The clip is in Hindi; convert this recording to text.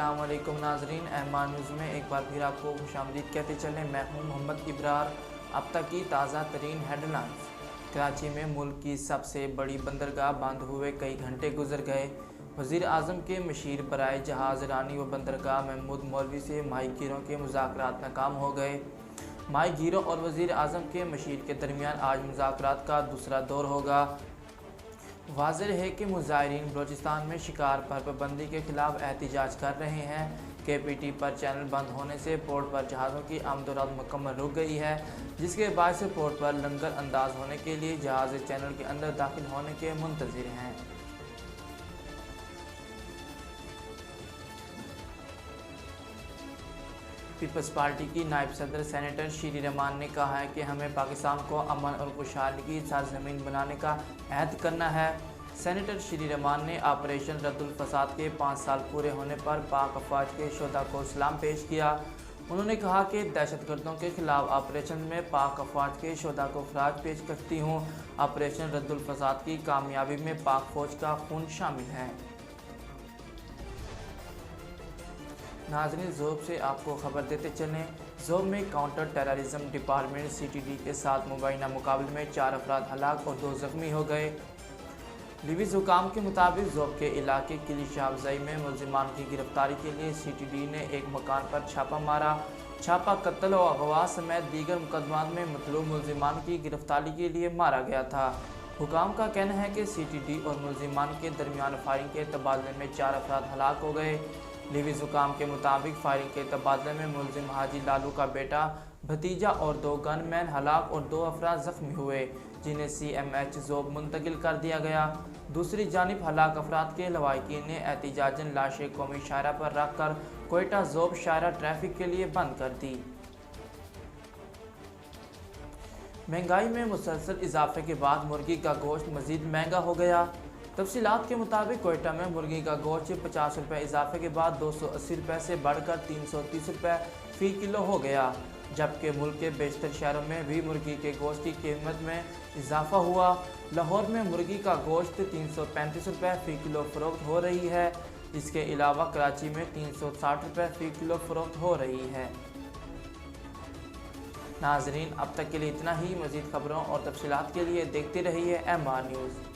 अस्सलाम वालेकुम नाजरीन, एमान न्यूज़ में एक बार फिर आपको खुशामदीद कहते चलें। मैं हूं मोहम्मद इब्रार। अब तक की ताज़ा तरीन हेडलाइंस। कराची में मुल्क की सबसे बड़ी बंदरगाह बंद हुए कई घंटे गुजर गए। वज़ीर आज़म के मशीर बराए जहाज़ रानी व बंदरगाह महमूद मौलवी से माहीगीरों के मुज़ाकरात नाकाम हो गए। माहीगीरों और वज़ीर आज़म के मशीर के दरमियान आज मुज़ाकरात का दूसरा दौर होगा। वाज़ेह है कि मुज़ाहिरीन बलूचिस्तान में शिकार पर पाबंदी के खिलाफ एहतजाज कर रहे हैं। KPT पर चैनल बंद होने से पोर्ट पर जहाज़ों की आमदोरफ्त मुकम्मल रुक गई है, जिसके बाद से पोर्ट पर लंगर अंदाज होने के लिए जहाज़ चैनल के अंदर दाखिल होने के मुंतज़िर हैं। पीपल्स पार्टी की नायब सदर सेनेटर शीरी रहमान ने कहा है कि हमें पाकिस्तान को अमन और खुशहाली की सरज़मीन बनाने का अहद करना है। सेनेटर शीरी रहमान ने ऑपरेशन रद्दुल फसाद के 5 साल पूरे होने पर पाक अफवाज के शोधा को सलाम पेश किया। उन्होंने कहा कि दहशतगर्दों के खिलाफ ऑपरेशन में पाक अफवाज के शोधा को खराज पेश करती हूँ। ऑपरेशन रद्दुल फसाद की कामयाबी में पाक फौज का खून शामिल है। नाज़रीन, ज़ोब से आपको खबर देते चलें। ज़ोब में काउंटर टेररिज्म डिपार्टमेंट CTD के साथ मुबैना मुकाबले में 4 अफराद हलाक और 2 ज़ख्मी हो गए। लिवीज़ हुकाम के मुताबिक ज़ोब के इलाके किली शाहफज़ई में मुलजिमान की गिरफ्तारी के लिए CTD ने एक मकान पर छापा मारा। छापा कत्ल और अगवा समेत दीगर मुकदमात में मतलूब मुलजिमान की गिरफ्तारी के लिए मारा गया था। हुकाम का कहना है कि CTD और मुलजिमान के दरमियान फायरिंग के तबादले में 4 अफराद हलाक हो गए। लिवीज़ हुकाम के मुताबिक फायरिंग के तबादले में मुलजिम हाजी लालू का बेटा, भतीजा और 2 गनमैन हलाक और 2 अफराद ज़ख्मी हुए, जिन्हें CMH ज़ोब मुंतकिल कर दिया गया। दूसरी जानिब हलाक अफराद के लवाहिकीन ने एहतिजाजन लाशें कौमी शायरा पर रख कर कोयटा ज़ोब शायरा ट्रैफिक के लिए बंद कर दी। महंगाई में मुसलसल इजाफे के बाद मुर्गी का गोश्त मज़ीद महंगा हो गया। तफसीलात के मुताबिक कोयटा में मुर्गी का गोश्त 50 रुपये इजाफे के बाद 280 रुपये से बढ़कर 330 रुपये फ़ी किलो हो गया, जबकि मुल्क के बेशतर शहरों में भी मुर्गी के गोश्त की कीमत में इजाफा हुआ। लाहौर में मुर्गी का गोश्त 335 रुपये फ़ी किलो फ़रोख्त हो रही है। इसके अलावा कराची में 360 रुपये फ़ी किलो फ़रोख्त हो रही है। नाजरीन, अब तक के लिए इतना ही। मज़ीद खबरों और तफसीलात के लिए देखते रहिए MR न्यूज़।